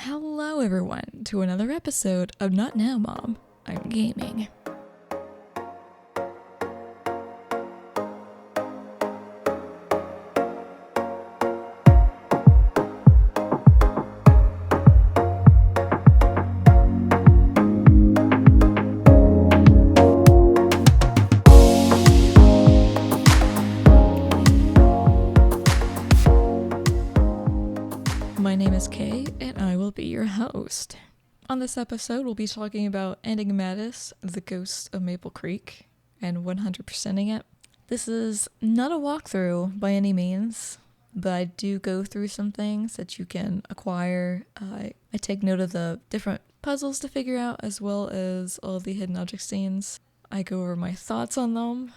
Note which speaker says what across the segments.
Speaker 1: Hello everyone to another episode of Not Now Mom, I'm Gaming. My name is Kay, and I will be your host. On this episode, we'll be talking about Enigmatus, the Ghost of Maple Creek, and 100%ing it. This is not a walkthrough by any means, but I do go through some things that you can acquire. I take note of the different puzzles to figure out, as well as all the hidden object scenes. I go over my thoughts on them,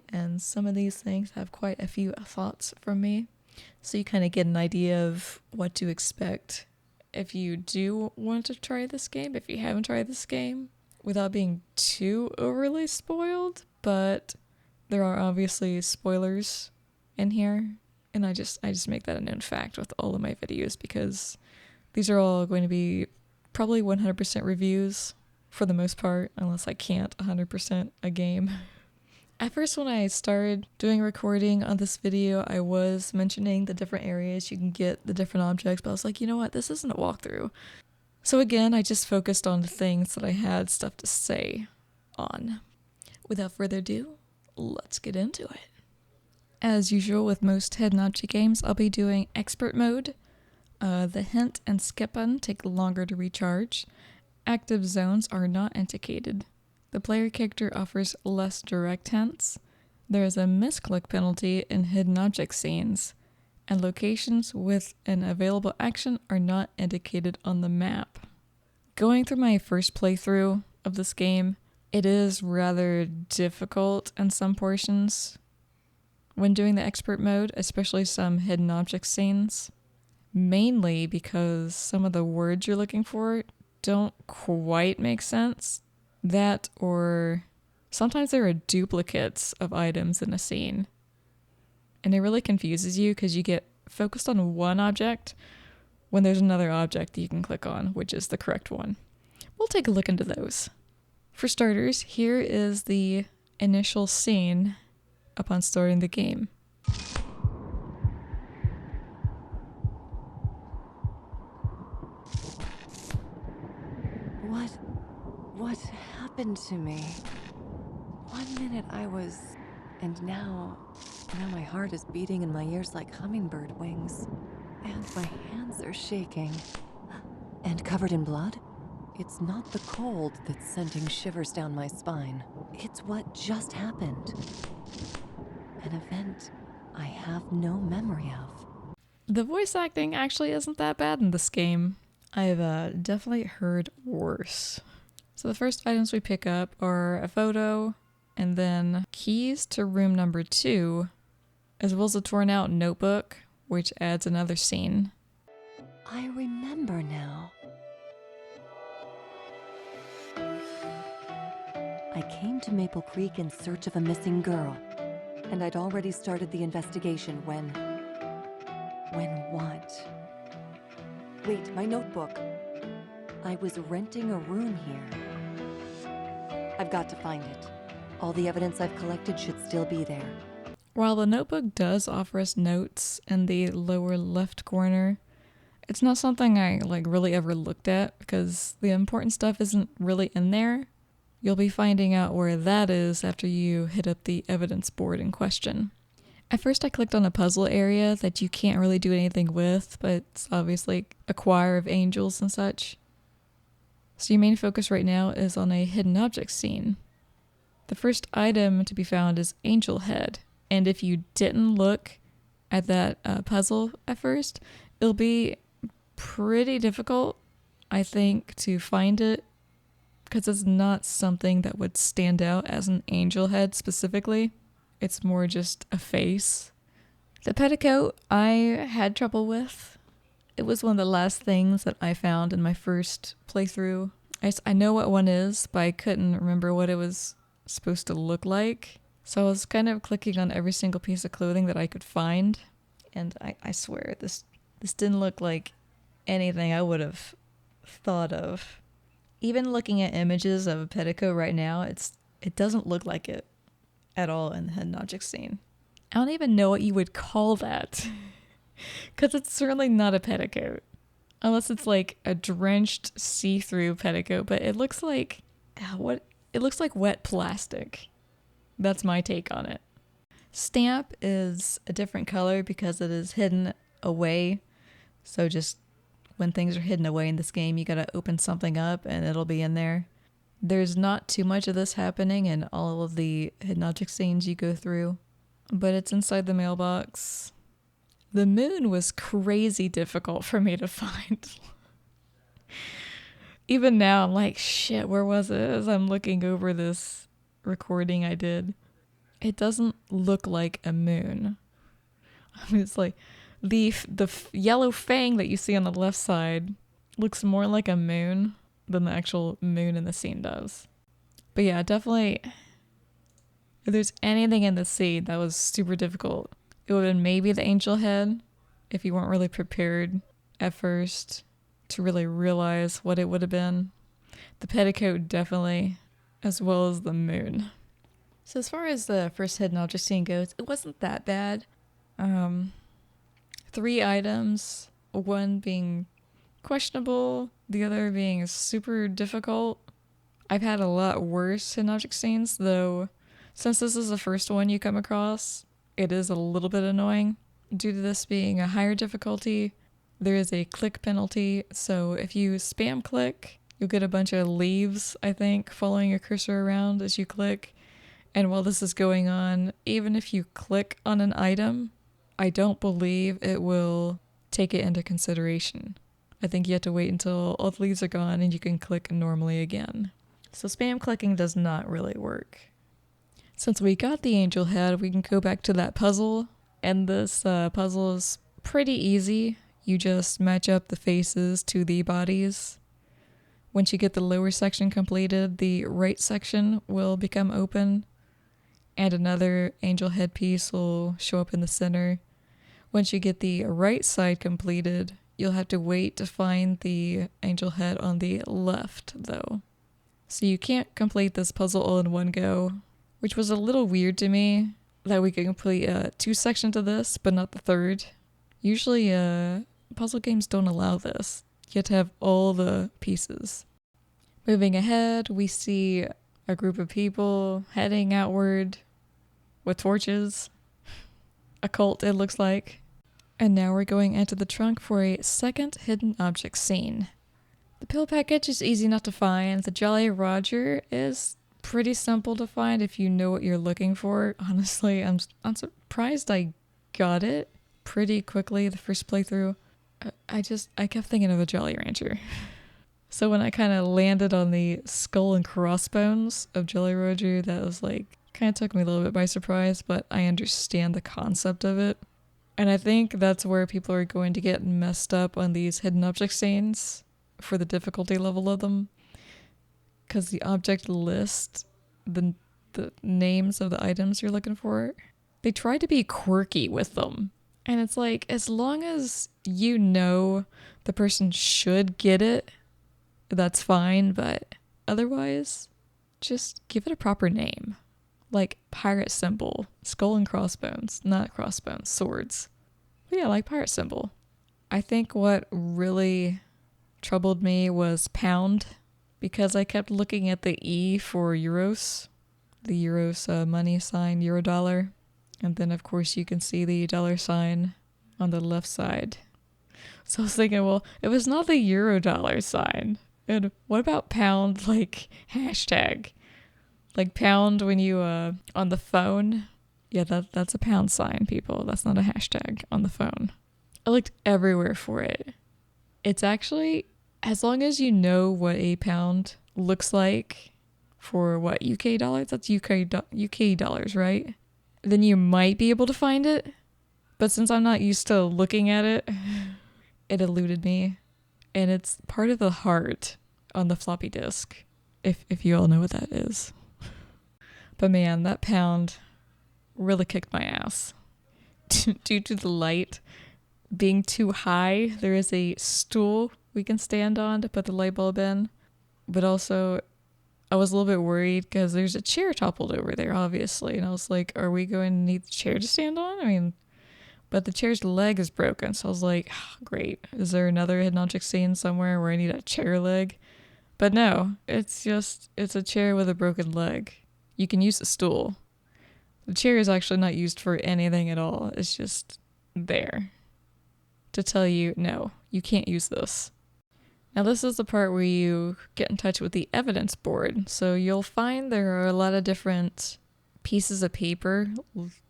Speaker 1: and some of these things have quite a few thoughts from me. So you kind of get an idea of what to expect if you do want to try this game, if you haven't tried this game, without being too overly spoiled. But there are obviously spoilers in here, and I just make that a known fact with all of my videos, because these are all going to be probably 100% reviews for the most part, unless I can't 100% a game. At first, when I started doing recording on this video, I was mentioning the different areas you can get the different objects, but I was like, you know what, this isn't a walkthrough. So again, I just focused on the things that I had stuff to say on. Without further ado, let's get into it. As usual with most hidden object games, I'll be doing expert mode. The hint and skip button take longer to recharge. Active zones are not indicated. The player character offers less direct hints. There is a misclick penalty in hidden object scenes, and locations with an available action are not indicated on the map. Going through my first playthrough of this game, it is rather difficult in some portions when doing the expert mode, especially some hidden object scenes, mainly because some of the words you're looking for don't quite make sense. That, or sometimes there are duplicates of items in a scene. And it really confuses you because you get focused on one object when there's another object that you can click on, which is the correct one. We'll take a look into those. For starters, here is the initial scene upon starting the game.
Speaker 2: What happened to me? 1 minute I was... And now my heart is beating in my ears like hummingbird wings. And my hands are shaking. And covered in blood? It's not the cold that's sending shivers down my spine. It's what just happened. An event I have no memory of.
Speaker 1: The voice acting actually isn't that bad in this game. I've definitely heard worse. So the first items we pick up are a photo, and then keys to room number 2, as well as a torn out notebook, which adds another scene.
Speaker 2: I remember now. I came to Maple Creek in search of a missing girl, and I'd already started the investigation when what? Wait, my notebook. I was renting a room here. I've got to find it. All the evidence I've collected should still be there.
Speaker 1: While the notebook does offer us notes in the lower left corner, it's not something I really ever looked at because the important stuff isn't really in there. You'll be finding out where that is after you hit up the evidence board in question. At first I clicked on a puzzle area that you can't really do anything with, but it's obviously a choir of angels and such. So your main focus right now is on a hidden object scene. The first item to be found is Angel Head, and if you didn't look at that puzzle at first, it'll be pretty difficult, I think, to find it, because it's not something that would stand out as an angel head specifically. It's more just a face. The petticoat I had trouble with. It was one of the last things that I found in my first playthrough. I know what one is, but I couldn't remember what it was supposed to look like. So I was kind of clicking on every single piece of clothing that I could find. And I swear, this didn't look like anything I would have thought of. Even looking at images of a petticoat right now, it doesn't look like it at all in the hidden object scene. I don't even know what you would call that. Because it's certainly not a petticoat. Unless it's like a drenched see-through petticoat, but it looks like it looks like wet plastic. That's my take on it. Stamp is a different color because it is hidden away. So just when things are hidden away in this game, you gotta open something up and it'll be in there. There's not too much of this happening in all of the hidden object scenes you go through, but it's inside the mailbox. The moon was crazy difficult for me to find. Even now, I'm like, shit, where was it? As I'm looking over this recording I did, it doesn't look like a moon. I mean, it's like the yellow fang that you see on the left side looks more like a moon than the actual moon in the scene does. But yeah, definitely, if there's anything in the scene that was super difficult, it would have been maybe the angel head if you weren't really prepared at first to really realize what it would have been. The petticoat definitely, as well as the moon. So as far as the first hidden object scene goes, it wasn't that bad. 3 items, one being questionable, the other being super difficult. I've had a lot worse hidden object scenes, though since this is the first one you come across, it is a little bit annoying. Due to this being a higher difficulty, there is a click penalty, so if you spam click, you'll get a bunch of leaves, I think, following your cursor around as you click. And while this is going on, even if you click on an item, I don't believe it will take it into consideration. I think you have to wait until all the leaves are gone and you can click normally again. So spam clicking does not really work. Since we got the angel head, we can go back to that puzzle. And this puzzle is pretty easy. You just match up the faces to the bodies. Once you get the lower section completed, the right section will become open. And another angel headpiece will show up in the center. Once you get the right side completed, you'll have to wait to find the angel head on the left, though. So you can't complete this puzzle all in one go, which was a little weird to me, that we could complete 2 sections of this, but not the third. Usually, puzzle games don't allow this. You have to have all the pieces. Moving ahead, we see a group of people heading outward with torches. A cult, it looks like. And now we're going into the trunk for a second hidden object scene. The pill package is easy enough to find. The Jolly Roger is pretty simple to find if you know what you're looking for. Honestly, I'm surprised I got it pretty quickly the first playthrough. I kept thinking of a Jolly Rancher. So when I kind of landed on the skull and crossbones of Jolly Roger, that was like, kind of took me a little bit by surprise, but I understand the concept of it. And I think that's where people are going to get messed up on these hidden object scenes for the difficulty level of them. Because the object list, the names of the items you're looking for, they try to be quirky with them. And it's like, as long as you know the person should get it, that's fine, but otherwise, just give it a proper name. Like pirate symbol, skull and crossbones, not crossbones, swords. But yeah, like pirate symbol. I think what really troubled me was pound, because I kept looking at the E for euros, the euros money sign, eurodollar. And then of course you can see the dollar sign on the left side. So I was thinking, well, if it's not the eurodollar sign, and what about pound, like hashtag? Like pound when you, on the phone? Yeah, that's a pound sign, people. That's not a hashtag on the phone. I looked everywhere for it. It's actually, as long as you know what a pound looks like for what, UK dollars? That's UK dollars, right? Then you might be able to find it. But since I'm not used to looking at it, it eluded me. And it's part of the heart on the floppy disk, if you all know what that is. But man, that pound really kicked my ass. Due to the light being too high, there is a stool we can stand on to put the light bulb in. But also, I was a little bit worried because there's a chair toppled over there, obviously. And I was like, are we going to need the chair to stand on? I mean, but the chair's leg is broken. So I was like, oh, great. Is there another hidden object scene somewhere where I need a chair leg? But no, it's a chair with a broken leg. You can use a stool. The chair is actually not used for anything at all. It's just there to tell you, no, you can't use this. Now this is the part where you get in touch with the evidence board. So you'll find there are a lot of different pieces of paper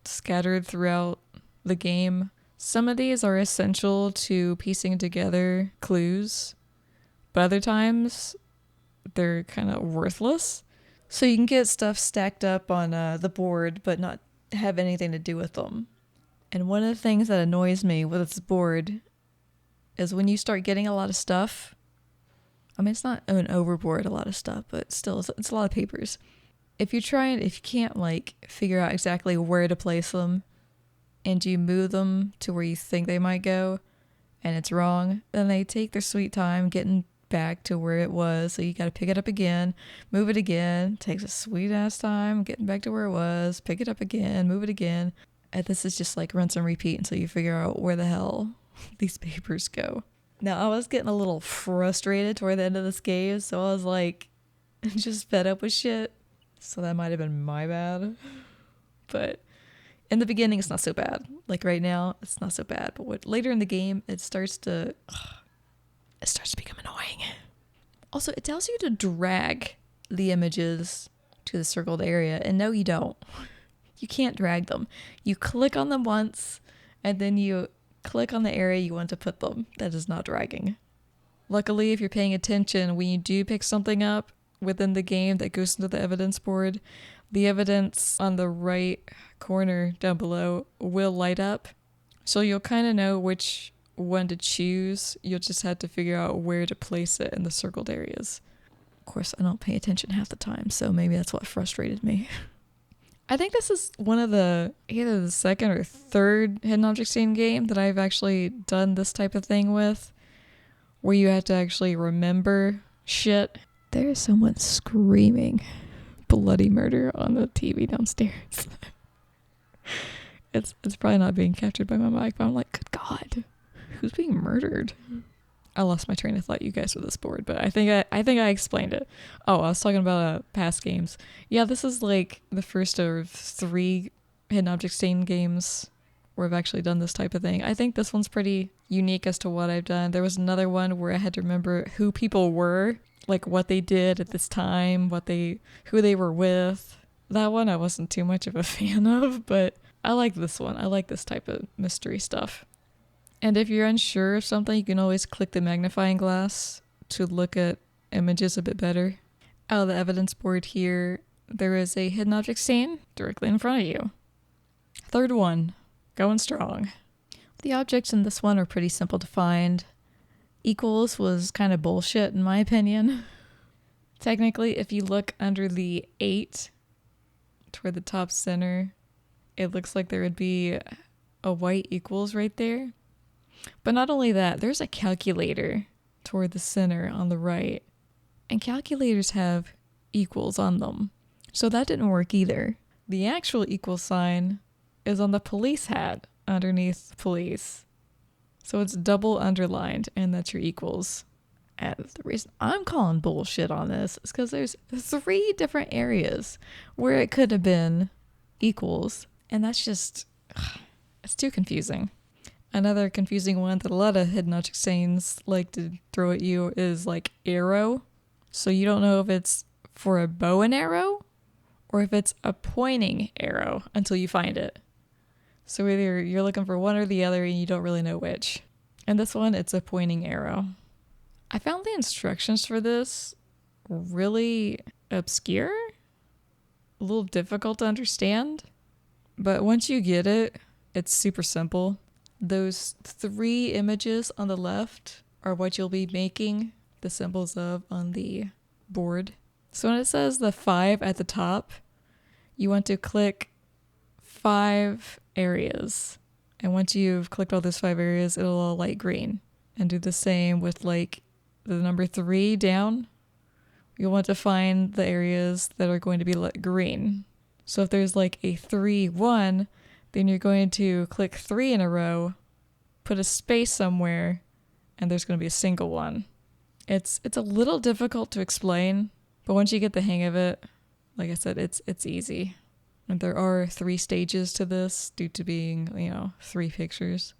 Speaker 1: scattered throughout the game. Some of these are essential to piecing together clues, but other times they're kind of worthless. So you can get stuff stacked up on the board but not have anything to do with them. And one of the things that annoys me with this board is when you start getting a lot of stuff. I mean, it's not an overboard a lot of stuff, but still, it's a lot of papers. If you can't like figure out exactly where to place them, and you move them to where you think they might go, and it's wrong, then they take their sweet time getting back to where it was. So you got to pick it up again, move it again. Takes a sweet ass time getting back to where it was, pick it up again, move it again. And this is just like rinse and repeat until you figure out where the hell these papers go. Now, I was getting a little frustrated toward the end of this game, so I was like, just fed up with shit. So that might have been my bad. But in the beginning, it's not so bad. Like right now, it's not so bad. But later in the game, it starts to become annoying. Also, it tells you to drag the images to the circled area, and no, you don't. You can't drag them. You click on them once, and then you click on the area you want to put them. That is not dragging. Luckily, if you're paying attention, when you do pick something up within the game that goes into the evidence board, the evidence on the right corner down below will light up. So you'll kind of know which one to choose. You'll just have to figure out where to place it in the circled areas. Of course, I don't pay attention half the time, so maybe that's what frustrated me. I think this is one of either the second or third hidden object scene game that I've actually done this type of thing with, where you have to actually remember shit. There is someone screaming bloody murder on the TV downstairs. It's probably not being captured by my mic, but I'm like, good God, who's being murdered? I lost my train of thought, you guys, with this board, but I think I explained it. Oh, I was talking about past games. Yeah, this is like the first of 3 hidden object scene games where I've actually done this type of thing. I think this one's pretty unique as to what I've done. There was another one where I had to remember who people were, like what they did at this time, who they were with. That one I wasn't too much of a fan of, but I like this one. I like this type of mystery stuff. And if you're unsure of something, you can always click the magnifying glass to look at images a bit better. Out of the evidence board here, there is a hidden object scene directly in front of you. Third one, going strong. The objects in this one are pretty simple to find. Equals was kind of bullshit in my opinion. Technically, if you look under the 8 toward the top center, it looks like there would be a white equals right there. But not only that, there's a calculator toward the center on the right. And calculators have equals on them. So that didn't work either. The actual equal sign is on the police hat underneath police. So it's double underlined, and that's your equals. And the reason I'm calling bullshit on this is because there's 3 different areas where it could have been equals. And that's just, it's too confusing. Another confusing one that a lot of hidden object scenes like to throw at you is like arrow. So you don't know if it's for a bow and arrow or if it's a pointing arrow until you find it. So either you're looking for one or the other and you don't really know which. And this one, it's a pointing arrow. I found the instructions for this really obscure, a little difficult to understand. But once you get it, it's super simple. Those 3 images on the left are what you'll be making the symbols of on the board. So when it says the 5 at the top, you want to click 5 areas. And once you've clicked all those 5 areas, it'll all light green. And do the same with like the number 3 down, you'll want to find the areas that are going to be lit green. So if there's like a 3, 1, then you're going to click 3 in a row, put a space somewhere, and there's going to be a single one. It's a little difficult to explain, but once you get the hang of it, like I said, it's easy. And there are 3 stages to this due to being, 3 pictures.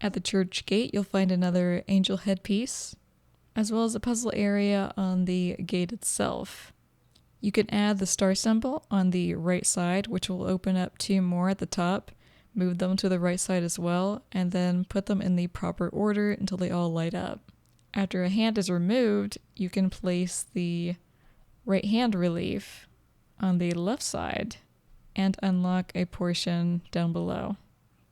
Speaker 1: At the church gate, you'll find another angel headpiece, as well as a puzzle area on the gate itself. You can add the star symbol on the right side, which will open up 2 more at the top, move them to the right side as well, and then put them in the proper order until they all light up. After a hand is removed, you can place the right hand relief on the left side and unlock a portion down below.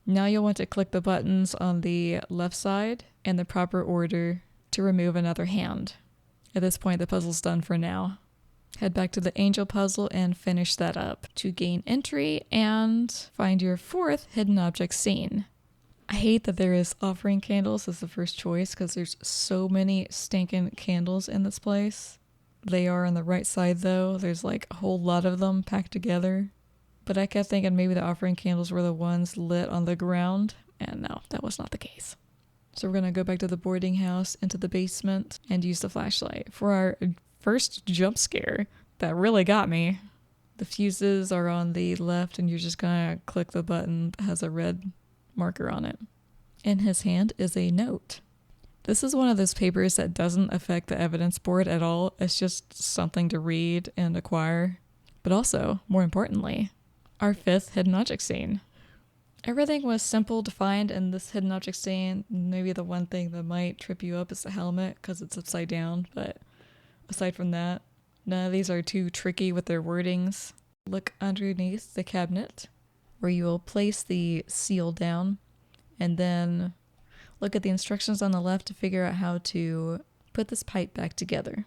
Speaker 1: Now you'll want to click the buttons on the left side in the proper order to remove another hand. At this point, the puzzle's done for now. Head back to the angel puzzle and finish that up to gain entry and find your 4th hidden object scene. I hate that there is offering candles as the first choice because there's so many stinking candles in this place. They are on the right side though. There's like a whole lot of them packed together. But I kept thinking maybe the offering candles were the ones lit on the ground, and no, that was not the case. So we're going to go back to the boarding house, into the basement, and use the flashlight for our first jump scare that really got me. The fuses are on the left, and you're just going to click the button that has a red marker on it. In his hand is a note. This is one of those papers that doesn't affect the evidence board at all. It's just something to read and acquire. But also, more importantly, our 5th hidden object scene. Everything was simple to find in this hidden object scene. Maybe the one thing that might trip you up is the helmet because it's upside down, but aside from that, none of these are too tricky with their wordings. Look underneath the cabinet where you will place the seal down, and then look at the instructions on the left to figure out how to put this pipe back together.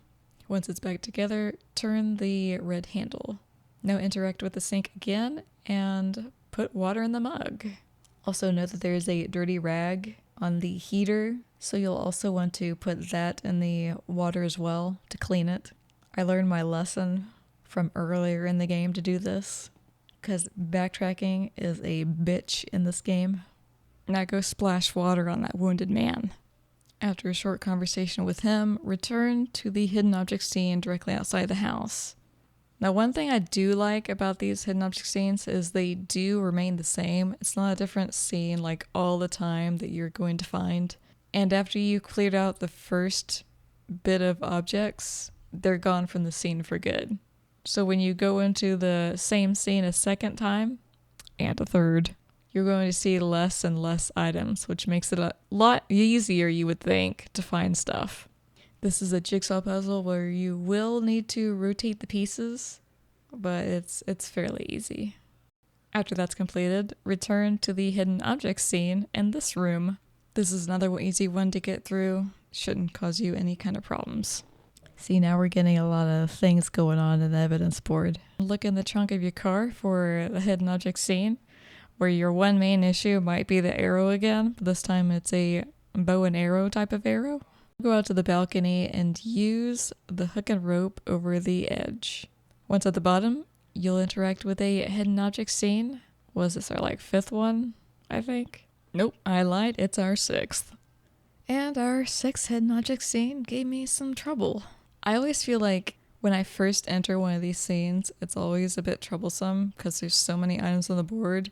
Speaker 1: Once it's back together, turn the red handle. Now interact with the sink again and put water in the mug. Also note that there is a dirty rag on the heater, so you'll also want to put that in the water as well to clean it. I learned my lesson from earlier in the game to do this, because backtracking is a bitch in this game. Now go splash water on that wounded man. After a short conversation with him, return to the hidden object scene directly outside the house. Now, one thing I do like about these hidden object scenes is they do remain the same. It's not a different scene like all the time that you're going to find. And after you cleared out the first bit of objects, they're gone from the scene for good. So when you go into the same scene a second time, and a third, you're going to see less and less items, which makes it a lot easier, you would think, to find stuff. This is a jigsaw puzzle where you will need to rotate the pieces, but it's fairly easy. After that's completed, return to the hidden object scene in this room. This is another easy one to get through. Shouldn't cause you any kind of problems. See, now we're getting a lot of things going on in the evidence board. Look in the trunk of your car for the hidden object scene, where your one main issue might be the arrow again, but this time it's a bow and arrow type of arrow. Go out to the balcony and use the hook and rope over the edge. Once at the bottom, you'll interact with a hidden object scene. Was this our 5th one, I think? Nope, I lied, it's our 6th. And our 6th hidden object scene gave me some trouble. I always feel like when I first enter one of these scenes, it's always a bit troublesome because there's so many items on the board.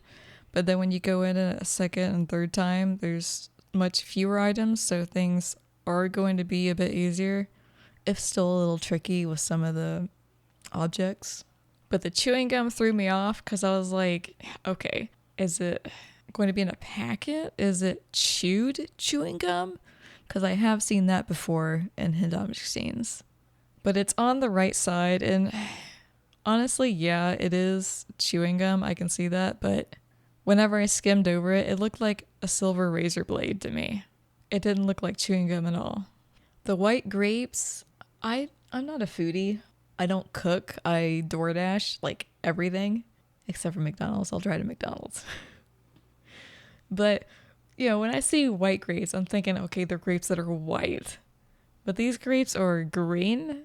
Speaker 1: But then when you go in a second and third time, there's much fewer items, so things are going to be a bit easier, if still a little tricky with some of the objects. But the chewing gum threw me off because I was like, okay, is it going to be in a packet? Is it chewed chewing gum? Because I have seen that before in hidden object scenes. But it's on the right side, and honestly, yeah, it is chewing gum. I can see that, but whenever I skimmed over it, it looked like a silver razor blade to me. It didn't look like chewing gum at all. The white grapes, I'm not a foodie. I don't cook. I DoorDash, everything. Except for McDonald's. I'll try to McDonald's. But, when I see white grapes, I'm thinking, okay, they're grapes that are white. But these grapes are green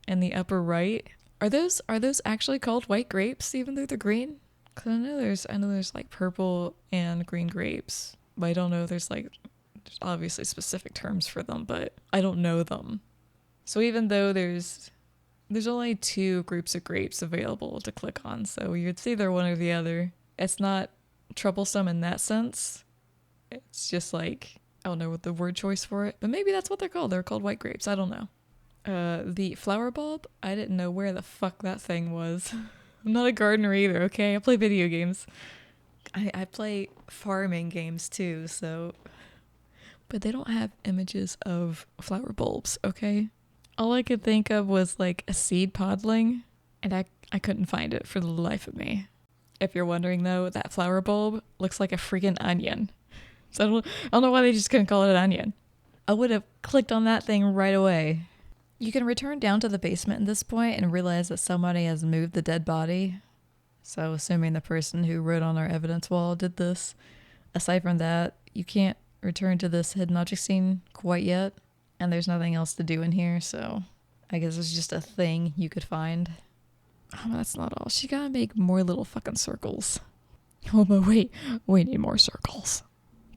Speaker 1: in the upper right. Are those actually called white grapes even though they're green? Cause I know there's like purple and green grapes, but I don't know there's obviously specific terms for them, but I don't know them. So even though there's only two groups of grapes available to click on, so it's either one or the other. It's not troublesome in that sense. It's just like, I don't know what the word choice for it, but maybe that's what they're called. They're called white grapes. I don't know. The flower bulb, I didn't know where the fuck that thing was. I'm not a gardener either, okay? I play video games. I play farming games too, so... But they don't have images of flower bulbs, okay? All I could think of was like a seed podling, and I couldn't find it for the life of me. If you're wondering though, that flower bulb looks like a freaking onion. So I don't know why they just couldn't call it an onion. I would have clicked on that thing right away. You can return down to the basement at this point and realize that somebody has moved the dead body. So assuming the person who wrote on our evidence wall did this. Aside from that, you can't return to this hidden object scene quite yet. And there's nothing else to do in here, so I guess it's just a thing you could find. Oh, that's not all. She gotta make more little fucking circles. Oh, but wait, we need more circles.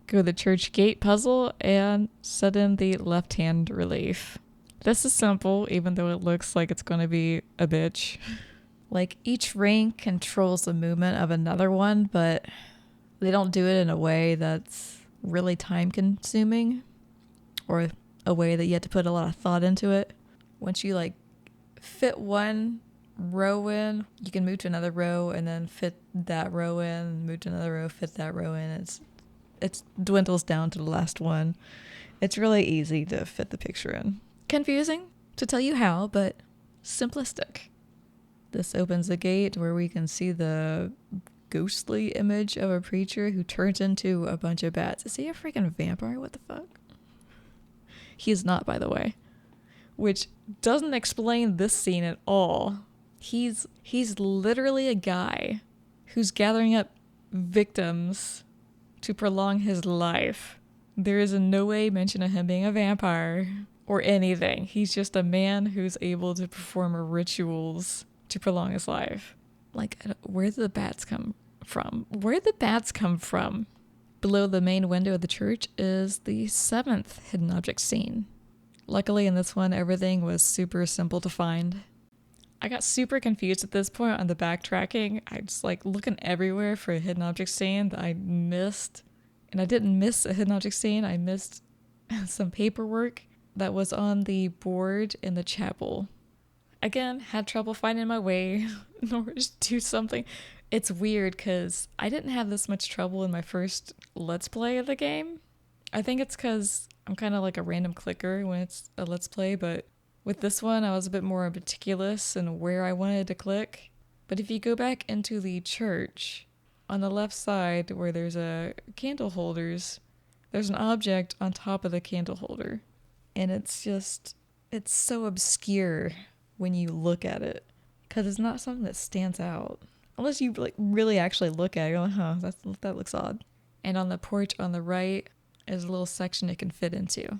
Speaker 1: Go to the church gate puzzle and set in the left-hand relief. This is simple, even though it looks like it's gonna be a bitch. Like, each ring controls the movement of another one, but they don't do it in a way that's really time-consuming, or a way that you have to put a lot of thought into it. Once you, like, fit one row in, you can move to another row, and then fit that row in, move to another row, fit that row in. It dwindles down to the last one. It's really easy to fit the picture in. Confusing to tell you how, but simplistic. This opens a gate where we can see the ghostly image of a preacher who turns into a bunch of bats. Is he a freaking vampire? What the fuck? He is not, by the way. Which doesn't explain this scene at all. He's literally a guy who's gathering up victims to prolong his life. There is in no way mention of him being a vampire or anything. He's just a man who's able to perform rituals to prolong his life. Like, where did the bats come from? Where did the bats come from? Below the main window of the church is the 7th hidden object scene. Luckily in this one, everything was super simple to find. I got super confused at this point on the backtracking. I just like looking everywhere for a hidden object scene that I missed. And I didn't miss a hidden object scene. I missed some paperwork that was on the board in the chapel. Again, had trouble finding my way in order to do something. It's weird because I didn't have this much trouble in my first Let's Play of the game. I think it's because I'm kind of like a random clicker when it's a Let's Play, but with this one, I was a bit more meticulous in where I wanted to click. But if you go back into the church, on the left side where there's a candle holders, there's an object on top of the candle holder. And it's so obscure when you look at it, because it's not something that stands out. Unless you like really actually look at it, you're like, huh, that looks odd. And on the porch on the right is a little section it can fit into.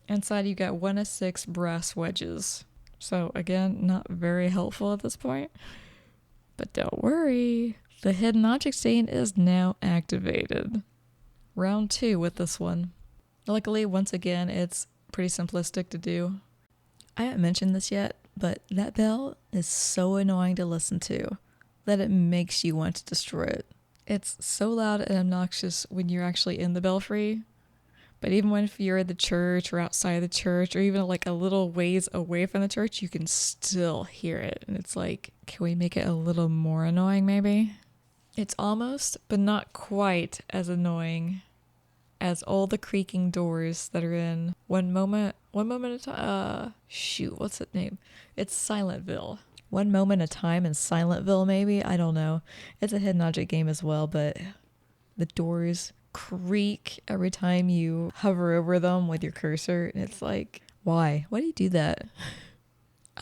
Speaker 1: Inside you got 1 of 6 brass wedges. So again, not very helpful at this point. But don't worry, the hidden object scene is now activated. Round 2 with this one. Luckily, once again, it's pretty simplistic to do. I haven't mentioned this yet, but that bell is so annoying to listen to that it makes you want to destroy it. It's so loud and obnoxious when you're actually in the belfry, but even when if you're at the church or outside the church or even like a little ways away from the church, you can still hear it. And it's like, can we make it a little more annoying maybe? It's almost, but not quite as annoying as all the creaking doors that are in One Moment at a Time. What's its name? It's Silentville. One Moment at a Time in Silentville, maybe? I don't know. It's a hidden object game as well, but the doors creak every time you hover over them with your cursor, and it's like, why? Why do you do that?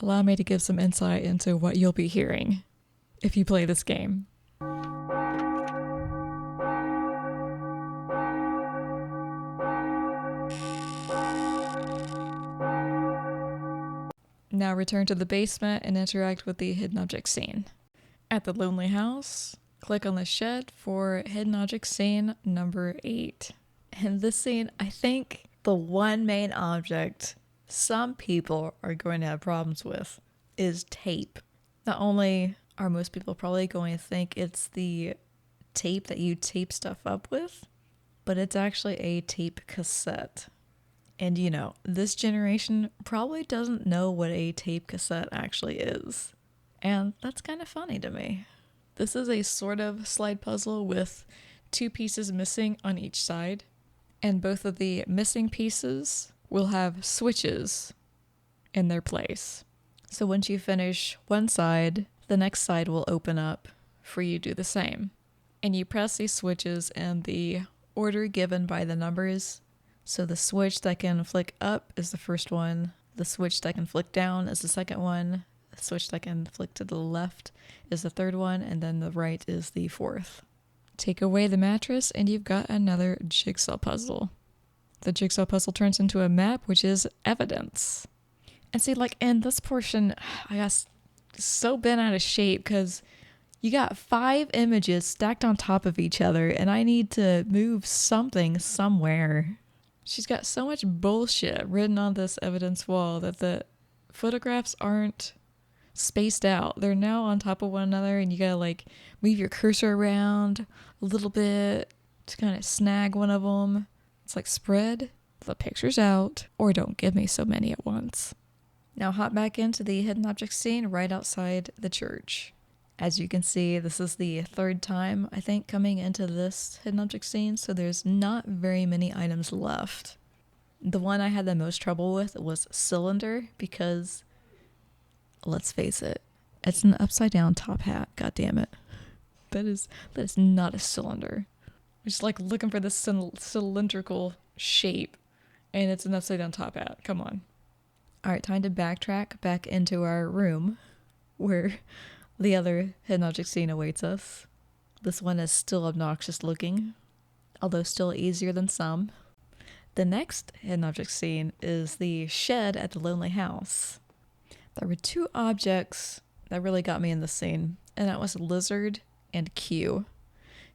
Speaker 1: Allow me to give some insight into what you'll be hearing if you play this game. Now return to the basement and interact with the hidden object scene. At the lonely house, click on the shed for hidden object scene number 8. In this scene, I think the one main object some people are going to have problems with is tape. Not only are most people probably going to think it's the tape that you tape stuff up with, but it's actually a tape cassette. And you know, this generation probably doesn't know what a tape cassette actually is. And that's kind of funny to me. This is a sort of slide puzzle with 2 pieces missing on each side. And both of the missing pieces will have switches in their place. So once you finish one side, the next side will open up for you to do the same. And you press these switches in the order given by the numbers. So the switch that can flick up is the first one. The switch that can flick down is the second one. The switch that can flick to the left is the third one. And then the right is the fourth. Take away the mattress and you've got another jigsaw puzzle. The jigsaw puzzle turns into a map, which is evidence. And see, like in this portion, I got so bent out of shape because you got 5 images stacked on top of each other and I need to move something somewhere. She's got so much bullshit written on this evidence wall that the photographs aren't spaced out. They're now on top of one another and you gotta like move your cursor around a little bit to kind of snag one of them. It's like spread the pictures out or don't give me so many at once. Now hop back into the hidden object scene right outside the church. As you can see, this is the 3rd time, I think, coming into this hidden object scene, so there's not very many items left. The one I had the most trouble with was cylinder because, let's face it, it's an upside down top hat, god damn it. That is not a cylinder. I'm just like looking for this cylindrical shape, and it's an upside down top hat, come on. Alright, time to backtrack back into our room, where the other hidden object scene awaits us. This one is still obnoxious looking, although still easier than some. The next hidden object scene is the shed at the lonely house. There were 2 objects that really got me in this scene, and that was lizard and Q.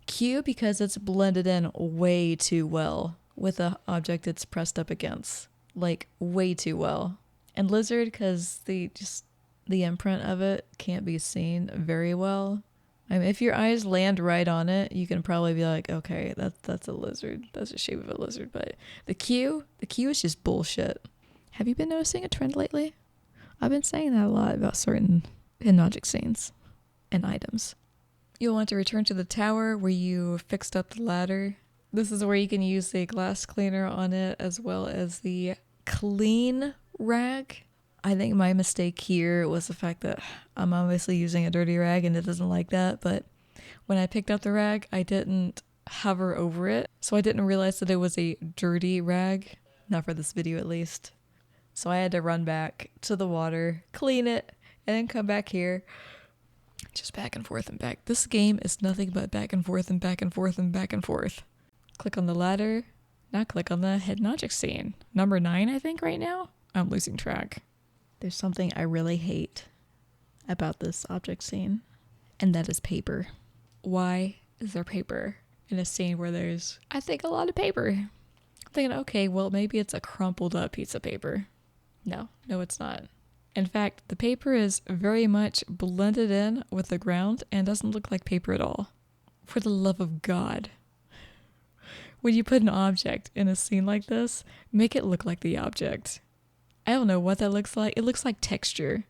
Speaker 1: Q because it's blended in way too well with the object it's pressed up against. Like, way too well. And lizard because the imprint of it can't be seen very well. I mean, if your eyes land right on it, you can probably be like, okay, that's a lizard. That's the shape of a lizard. But the Q is just bullshit. Have you been noticing a trend lately? I've been saying that a lot about certain hidden object scenes and items. You'll want to return to the tower where you fixed up the ladder. This is where you can use the glass cleaner on it as well as the clean rag. I think my mistake here was the fact that I'm obviously using a dirty rag and it doesn't like that, but when I picked up the rag, I didn't hover over it, so I didn't realize that it was a dirty rag, not for this video at least. So I had to run back to the water, clean it, and then come back here. Just back and forth and back. This game is nothing but back and forth and back and forth and back and forth. Click on the ladder. Now click on the hidden object scene. Number 9, I think, right now? I'm losing track. There's something I really hate about this object scene, and that is paper. Why is there paper in a scene where there's, I think, a lot of paper? I'm thinking, okay, well, maybe it's a crumpled up piece of paper. No, it's not. In fact, the paper is very much blended in with the ground and doesn't look like paper at all. For the love of God. When you put an object in a scene like this, make it look like the object. I don't know what that looks like. It looks like texture.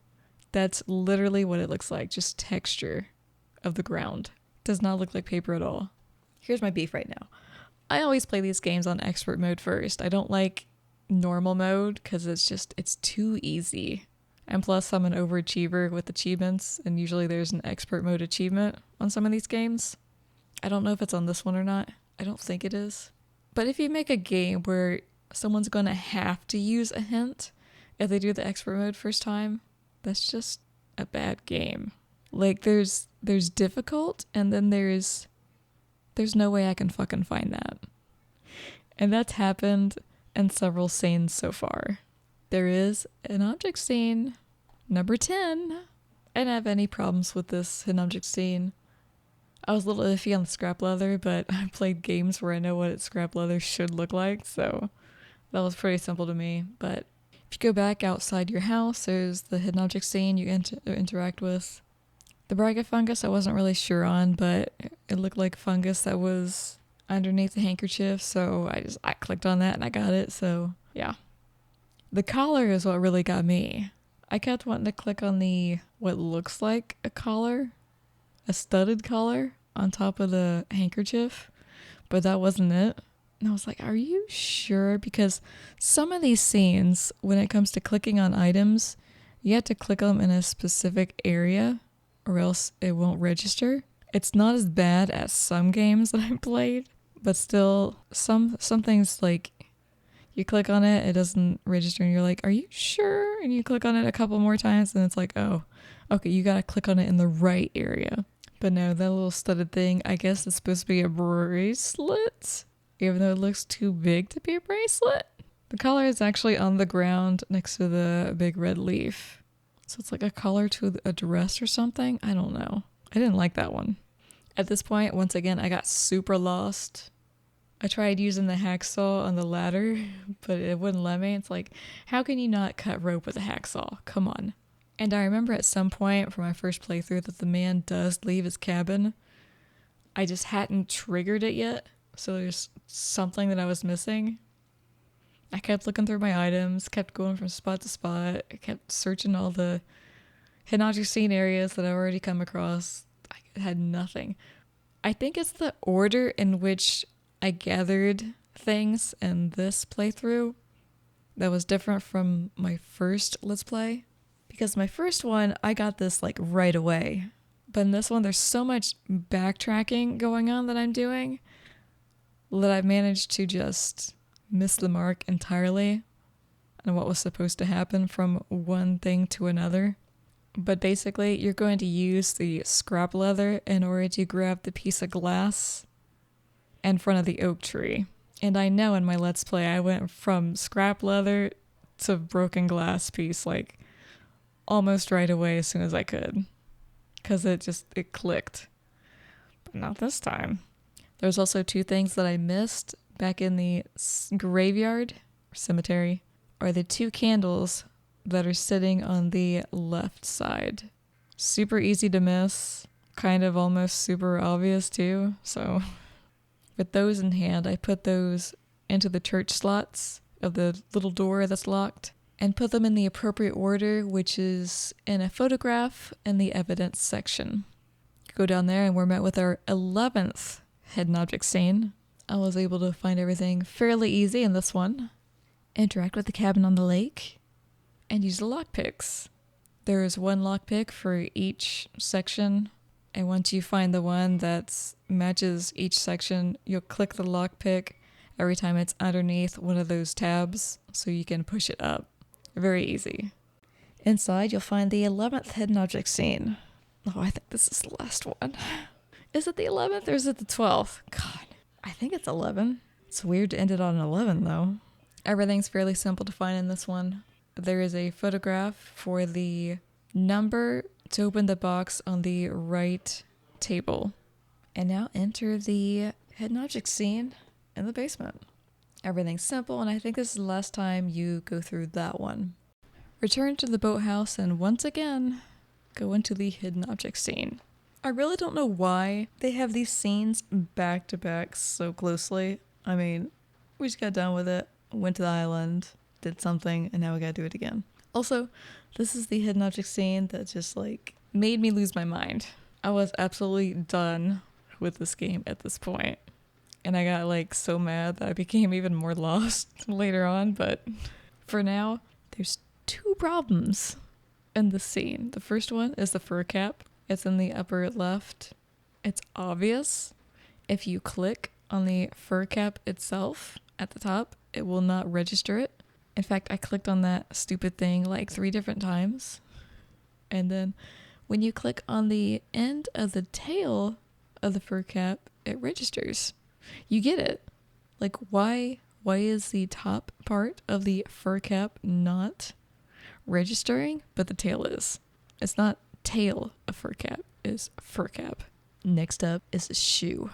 Speaker 1: That's literally what it looks like. Just texture of the ground. Does not look like paper at all. Here's my beef right now. I always play these games on expert mode first. I don't like normal mode because it's too easy. And plus I'm an overachiever with achievements, and usually there's an expert mode achievement on some of these games. I don't know if it's on this one or not. I don't think it is. But if you make a game where someone's gonna have to use a hint if they do the expert mode first time, that's just a bad game. Like there's difficult, and then there's no way I can fucking find that. And that's happened in several scenes so far. There is an object scene Number 10. I didn't have any problems with this hidden object scene. I was a little iffy on the scrap leather, but I played games where I know what scrap leather should look like, so that was pretty simple to me. But if you go back outside your house, there's the hidden object scene you interact with. The bracket fungus I wasn't really sure on, but it looked like fungus that was underneath the handkerchief, so I clicked on that and I got it, so yeah. The collar is what really got me. I kept wanting to click on the what looks like a collar, a studded collar on top of the handkerchief, but that wasn't it. And I was like, are you sure? Because some of these scenes, when it comes to clicking on items, you have to click them in a specific area or else it won't register. It's not as bad as some games that I've played, but still some things like you click on it, it doesn't register and you're like, are you sure? And you click on it a couple more times and it's like, oh, okay, you gotta click on it in the right area. But no, that little studded thing, I guess it's supposed to be a bracelet, even though it looks too big to be a bracelet. The collar is actually on the ground next to the big red leaf. So it's like a collar to a dress or something? I don't know. I didn't like that one. At this point, once again, I got super lost. I tried using the hacksaw on the ladder, but it wouldn't let me. It's like, how can you not cut rope with a hacksaw? Come on. And I remember at some point from my first playthrough that the man does leave his cabin. I just hadn't triggered it yet, so there's something that I was missing. I kept looking through my items, kept going from spot to spot, I kept searching all the hidden object scene areas that I already come across. I had nothing. I think it's the order in which I gathered things in this playthrough that was different from my first Let's Play. Because my first one, I got this like right away. But in this one, there's so much backtracking going on that I'm doing that I've managed to just miss the mark entirely on what was supposed to happen from one thing to another. But basically, you're going to use the scrap leather in order to grab the piece of glass in front of the oak tree. And I know in my Let's Play, I went from scrap leather to broken glass piece like almost right away as soon as I could. Because it clicked. But not this time. There's also two things that I missed back in the graveyard, or cemetery, are the two candles that are sitting on the left side. Super easy to miss, kind of almost super obvious too, so with those in hand, I put those into the church slots of the little door that's locked and put them in the appropriate order, which is in a photograph in the evidence section. Go down there and we're met with our 11th hidden object scene. I was able to find everything fairly easy in this one. Interact with the cabin on the lake and use the lockpicks. There is one lockpick for each section, and once you find the one that matches each section, you'll click the lockpick every time it's underneath one of those tabs so you can push it up. Very easy. Inside, you'll find the 11th hidden object scene. Oh, I think this is the last one. Is it the 11th or is it the 12th? God, I think it's 11. It's weird to end it on 11 though. Everything's fairly simple to find in this one. There is a photograph for the number to open the box on the right table. And now enter the hidden object scene in the basement. Everything's simple, and I think this is the last time you go through that one. Return to the boathouse and once again, go into the hidden object scene. I really don't know why they have these scenes back to back so closely. I mean, we just got done with it, went to the island, did something, and now we gotta do it again. Also, this is the hidden object scene that just like made me lose my mind. I was absolutely done with this game at this point. And I got like so mad that I became even more lost later on, but for now, there's two problems in the scene. The first one is the fur cap. It's in the upper left. It's obvious. If you click on the fur cap itself at the top, it will not register it. In fact, I clicked on that stupid thing like 3 different times. And then when you click on the end of the tail of the fur cap, it registers. You get it. Like, why is the top part of the fur cap not registering, but the tail is. It's not tail of fur cap, it's fur cap. Next up is a shoe.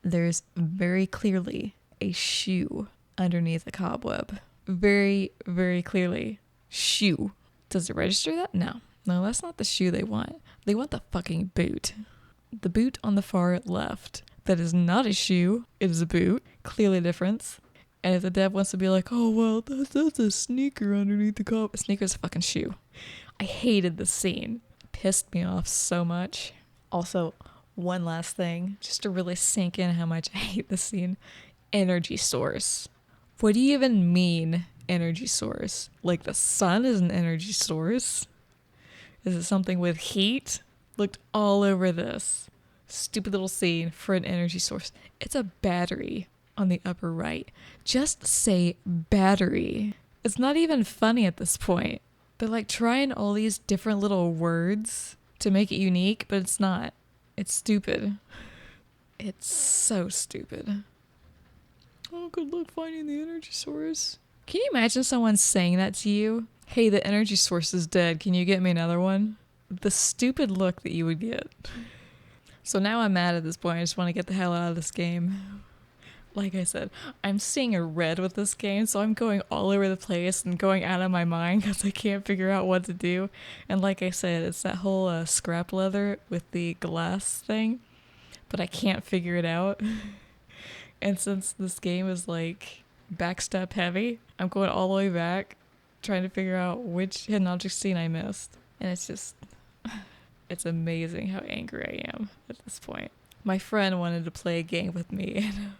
Speaker 1: There's very clearly a shoe underneath a cobweb. Very, very clearly. Shoe. Does it register that? No. No, that's not the shoe they want. They want the fucking boot. The boot on the far left. That is not a shoe. It is a boot. Clearly a difference. And if the dev wants to be like, oh, well, that's a sneaker underneath the cobweb. A sneaker is a fucking shoe. I hated the scene. Pissed me off so much. Also, one last thing, just to really sink in how much I hate the scene. Energy source. What do you even mean, energy source? Like the sun is an energy source? Is it something with heat? Looked all over this. Stupid little scene for an energy source. It's a battery on the upper right. Just say battery. It's not even funny at this point. They're like trying all these different little words to make it unique, but it's not. It's stupid. It's so stupid. Oh, good luck finding the energy source. Can you imagine someone saying that to you? Hey, the energy source is dead. Can you get me another one? The stupid look that you would get. So now I'm mad at this point. I just want to get the hell out of this game. Like I said, I'm seeing a red with this game, so I'm going all over the place and going out of my mind because I can't figure out what to do. And like I said, it's that whole scrap leather with the glass thing, but I can't figure it out. And since this game is like backstep heavy, I'm going all the way back, trying to figure out which hidden object scene I missed. And it's just, it's amazing how angry I am at this point. My friend wanted to play a game with me, and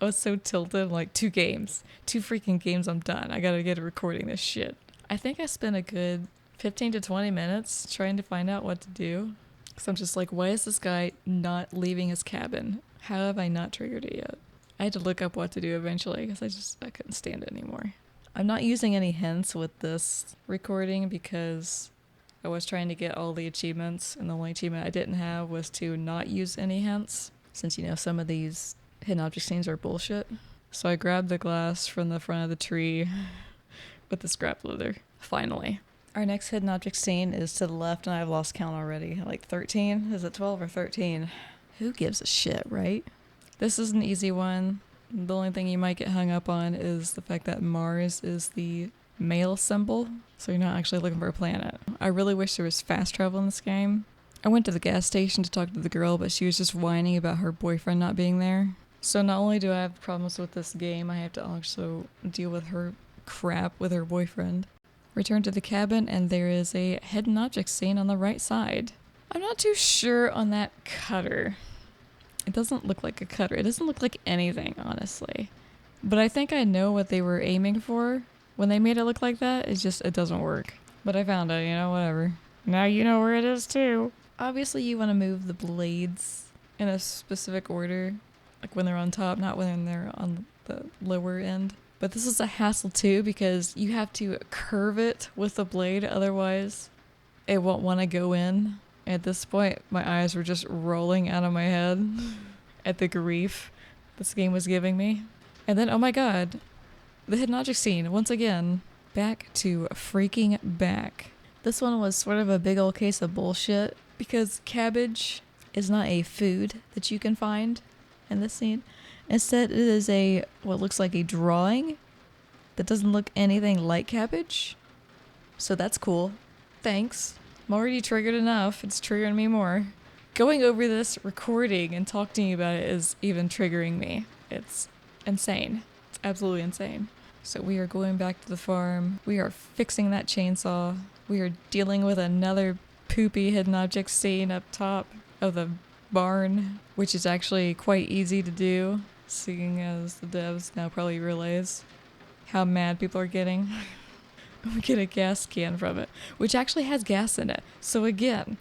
Speaker 1: I was so tilted. Like, 2 freaking games, I'm done. I gotta get a recording this shit. I think I spent a good 15 to 20 minutes trying to find out what to do. Because I'm just like, why is this guy not leaving his cabin? How have I not triggered it yet? I had to look up what to do eventually because I couldn't stand it anymore. I'm not using any hints with this recording because I was trying to get all the achievements, and the only achievement I didn't have was to not use any hints, since, you know, some of these hidden object scenes are bullshit. So I grabbed the glass from the front of the tree with the scrap leather, finally. Our next hidden object scene is to the left, and I've lost count already. Like 13? Is it 12 or 13? Who gives a shit, right? This is an easy one. The only thing you might get hung up on is the fact that Mars is the male symbol, so you're not actually looking for a planet. I really wish there was fast travel in this game. I went to the gas station to talk to the girl, but she was just whining about her boyfriend not being there. So not only do I have problems with this game, I have to also deal with her crap with her boyfriend. Return to the cabin, and there is a hidden object scene on the right side. I'm not too sure on that cutter. It doesn't look like a cutter. It doesn't look like anything, honestly. But I think I know what they were aiming for. When they made it look like that, it doesn't work. But I found it, you know, whatever. Now you know where it is too. Obviously you want to move the blades in a specific order. Like when they're on top, not when they're on the lower end. But this is a hassle too because you have to curve it with the blade, otherwise it won't want to go in. At this point, my eyes were just rolling out of my head at the grief this game was giving me. And then, oh my god, the hidden object scene, once again, back to freaking back. This one was sort of a big old case of bullshit because cabbage is not a food that you can find in this scene. Instead, it is what looks like a drawing that doesn't look anything like cabbage. So that's cool. Thanks. I'm already triggered enough. It's triggering me more. Going over this recording and talking about it is even triggering me. It's insane. It's absolutely insane. So we are going back to the farm. We are fixing that chainsaw. We are dealing with another poopy hidden object scene up top of the barn, which is actually quite easy to do, seeing as the devs now probably realize how mad people are getting. We get a gas can from it, which actually has gas in it. So again,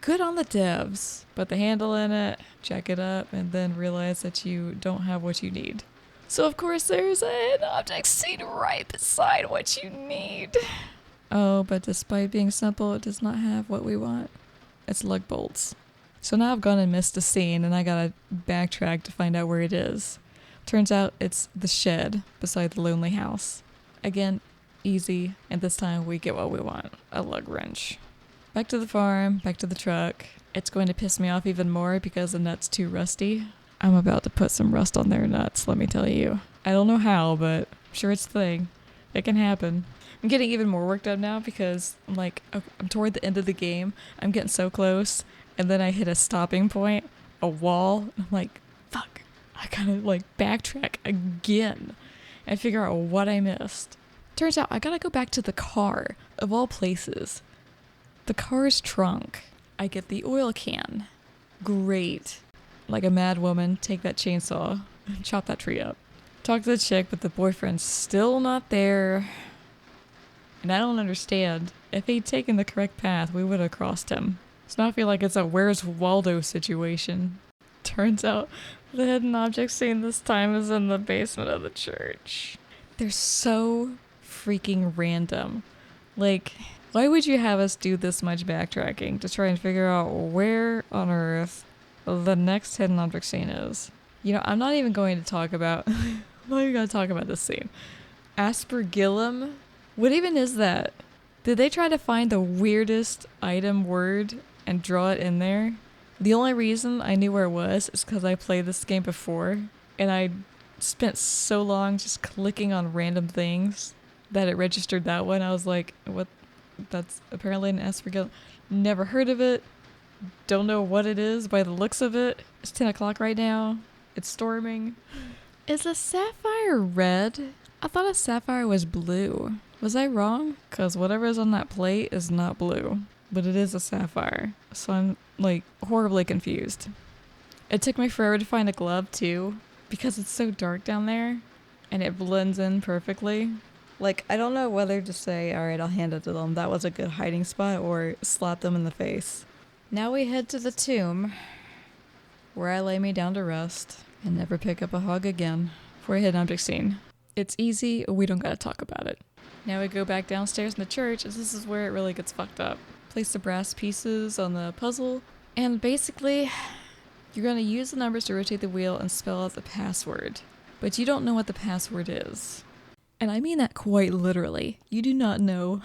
Speaker 1: good on the devs. Put the handle in it, jack it up, and then realize that you don't have what you need. So of course there's an object scene right beside what you need. Oh, but despite being simple, it does not have what we want. It's lug bolts. So now I've gone and missed a scene, and I gotta backtrack to find out where it is. Turns out it's the shed beside the lonely house. Again, Easy, and this time we get what we want, a lug wrench. Back to the farm, back to the truck. It's going to piss me off even more because the nut's too rusty. I'm about to put some rust on their nuts, let me tell you. I don't know how, but I'm sure it's a thing. It can happen. I'm getting even more worked up now because I'm toward the end of the game. I'm getting so close, and then I hit a stopping point, a wall. I'm like, fuck. I gotta backtrack again and figure out what I missed. Turns out I gotta go back to the car, of all places. The car's trunk. I get the oil can. Great. Like a mad woman, take that chainsaw and chop that tree up. Talk to the chick, but the boyfriend's still not there. And I don't understand. If he'd taken the correct path, we would have crossed him. So now I feel like it's a Where's Waldo situation. Turns out the hidden object scene this time is in the basement of the church. They're so freaking random. Like, why would you have us do this much backtracking to try and figure out where on earth the next hidden object scene is? You know, I'm not even going to talk about this scene. Aspergillum? What even is that? Did they try to find the weirdest item word and draw it in there? The only reason I knew where it was is because I played this game before, and I spent so long just clicking on random things that it registered that one. I was like, what? That's apparently an aspergillum. Never heard of it. Don't know what it is by the looks of it. It's 10 o'clock right now. It's storming. Is a sapphire red? I thought a sapphire was blue. Was I wrong? Because whatever is on that plate is not blue. But it is a sapphire. So I'm horribly confused. It took me forever to find a glove too. Because it's so dark down there. And it blends in perfectly. I don't know whether to say, alright, I'll hand it to them. That was a good hiding spot, or slap them in the face. Now we head to the tomb, where I lay me down to rest and never pick up a hog again for a hidden object scene. It's easy, we don't gotta talk about it. Now we go back downstairs in the church, and this is where it really gets fucked up. Place the brass pieces on the puzzle, and basically, you're gonna use the numbers to rotate the wheel and spell out the password. But you don't know what the password is. And I mean that quite literally. You do not know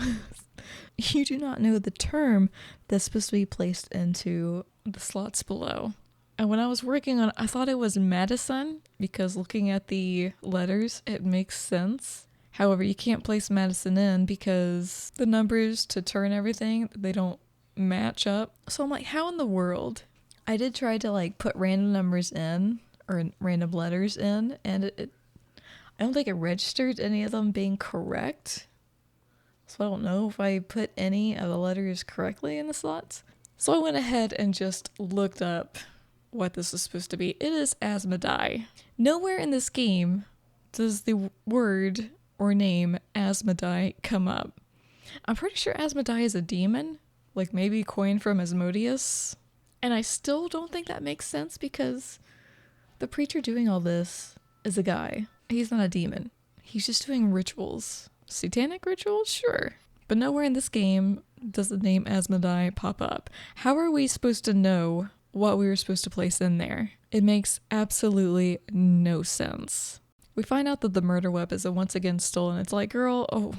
Speaker 1: the term that's supposed to be placed into the slots below. And when I was working on it, I thought it was Madison, because looking at the letters, it makes sense. However, you can't place Madison in because the numbers to turn everything, they don't match up. So I'm like, how in the world? I did try to put random numbers in, or random letters in, and I don't think it registered any of them being correct. So I don't know if I put any of the letters correctly in the slots. So I went ahead and just looked up what this is supposed to be. It is Asmodai. Nowhere in this game does the word or name Asmodai come up. I'm pretty sure Asmodai is a demon, maybe coined from Asmodeus. And I still don't think that makes sense because the preacher doing all this is a guy. He's not a demon. He's just doing rituals. Satanic rituals? Sure. But nowhere in this game does the name Asmodai pop up. How are we supposed to know what we were supposed to place in there? It makes absolutely no sense. We find out that the murder weapon is once again stolen. It's like, girl,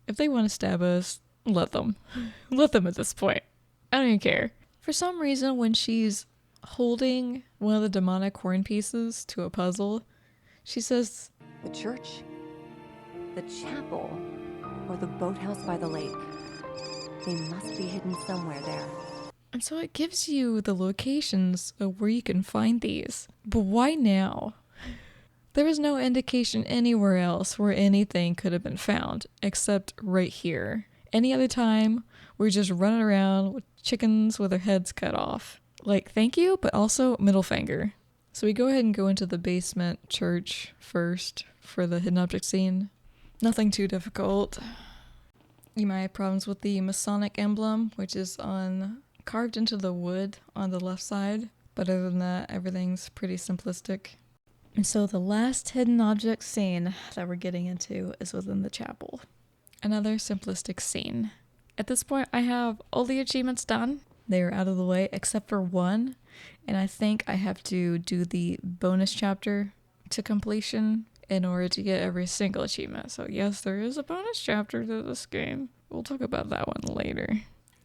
Speaker 1: if they want to stab us, let them. Let them at this point. I don't even care. For some reason, when she's holding one of the demonic horn pieces to a puzzle, she says,
Speaker 2: The church, the chapel, or the boathouse by the lake. They must be hidden somewhere there.
Speaker 1: And so it gives you the locations of where you can find these. But why now? There was no indication anywhere else where anything could have been found, except right here. Any other time, we're just running around with chickens with their heads cut off. Thank you, but also middle finger. So we go ahead and go into the basement church first for the hidden object scene. Nothing too difficult. You might have problems with the Masonic emblem, which is carved into the wood on the left side. But other than that, everything's pretty simplistic. And so the last hidden object scene that we're getting into is within the chapel. Another simplistic scene. At this point, I have all the achievements done. They are out of the way except for one. And I think I have to do the bonus chapter to completion in order to get every single achievement. So yes, there is a bonus chapter to this game. We'll talk about that one later,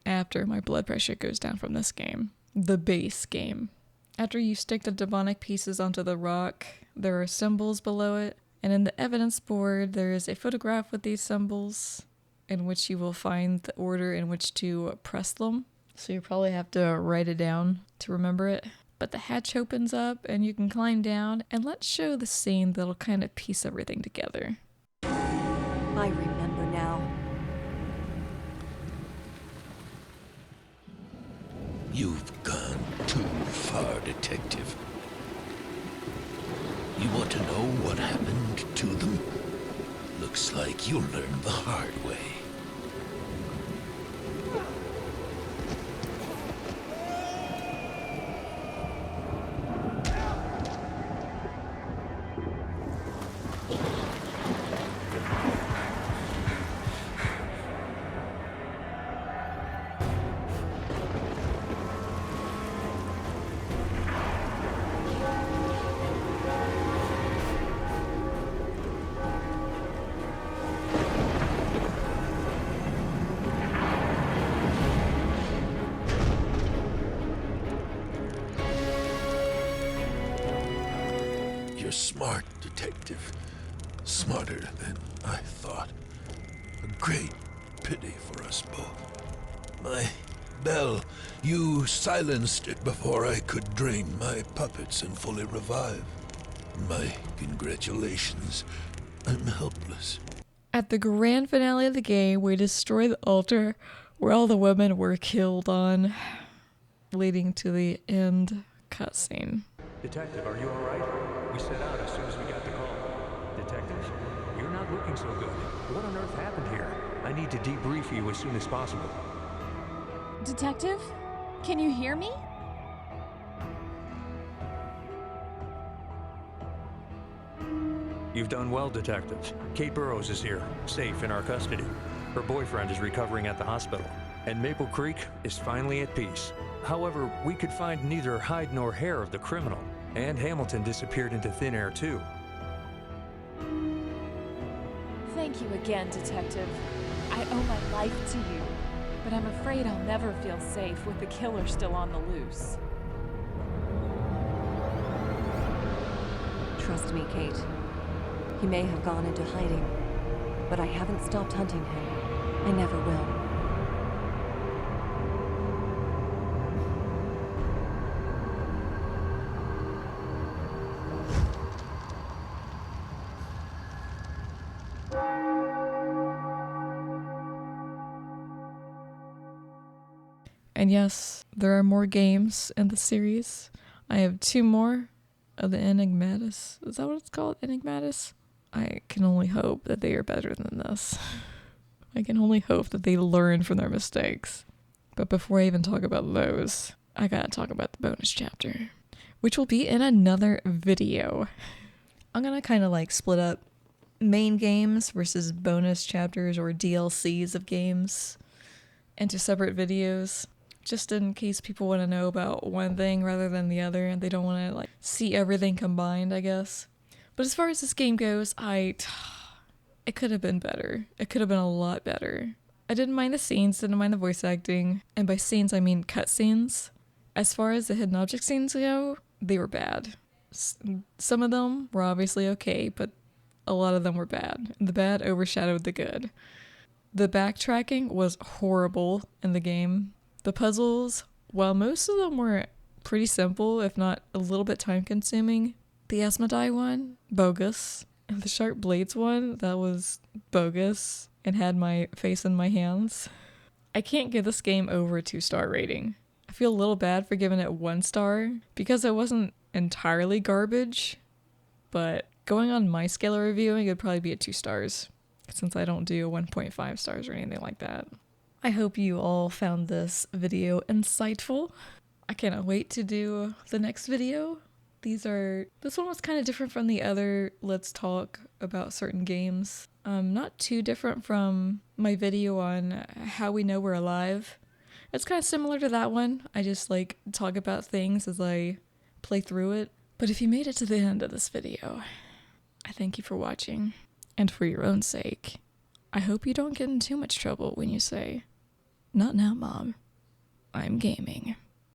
Speaker 1: after my blood pressure goes down from this game. The base game. After you stick the demonic pieces onto the rock, there are symbols below it, and in the evidence board there is a photograph with these symbols in which you will find the order in which to press them. So you probably have to write it down to remember it. But the hatch opens up and you can climb down, and let's show the scene that'll kind of piece everything together.
Speaker 2: I remember now.
Speaker 3: You've gone too far, Detective. You want to know what happened to them? Looks like you'll learn the hard way. You're smart, Detective. Smarter than I thought. A great pity for us both. My bell, you silenced it before I could drain my puppets and fully revive. My congratulations. I'm helpless.
Speaker 1: At the grand finale of the game, we destroy the altar where all the women were killed on, leading to the end cutscene.
Speaker 4: Detective, are you all right? We set out as soon as we got the call. Detective, you're not looking so good. What on earth happened here? I need to debrief you as soon as possible.
Speaker 5: Detective? Can you hear me?
Speaker 4: You've done well, Detective. Kate Burrows is here, safe in our custody. Her boyfriend is recovering at the hospital, and Maple Creek is finally at peace. However, we could find neither hide nor hair of the criminal, and Hamilton disappeared into thin air too.
Speaker 5: Thank you again, Detective. I owe my life to you, but I'm afraid I'll never feel safe with the killer still on the loose.
Speaker 2: Trust me, Kate. He may have gone into hiding, but I haven't stopped hunting him. I never will.
Speaker 1: And yes, there are more games in the series. I have 2 more of the Enigmatus. Is that what it's called? Enigmatus? I can only hope that they are better than this. I can only hope that they learn from their mistakes. But before I even talk about those, I gotta talk about the bonus chapter, which will be in another video. I'm gonna kind of like split up main games versus bonus chapters or DLCs of games into separate videos, just in case people want to know about one thing rather than the other, and they don't want to like see everything combined, I guess. But as far as this game goes, it could have been better. It could have been a lot better. I didn't mind the scenes, didn't mind the voice acting, and by scenes I mean cutscenes. As far as the hidden object scenes go, they were bad. Some of them were obviously okay, but a lot of them were bad. The bad overshadowed the good. The backtracking was horrible in the game. The puzzles, while most of them were pretty simple, if not a little bit time consuming, the Asmodai one, bogus. And the Sharp Blades one, that was bogus and had my face in my hands. I can't give this game over a 2-star rating. I feel a little bad for giving it 1 star because it wasn't entirely garbage, but going on my scale of reviewing, it'd probably be a 2 stars since I don't do 1.5 stars or anything like that. I hope you all found this video insightful. I cannot wait to do the next video. This one was kind of different from the other Let's Talk about certain games. Not too different from my video on how we know we're alive. It's kind of similar to that one. I just like talk about things as I play through it. But if you made it to the end of this video, I thank you for watching, and for your own sake, I hope you don't get in too much trouble when you say, "Not now, Mom. I'm gaming."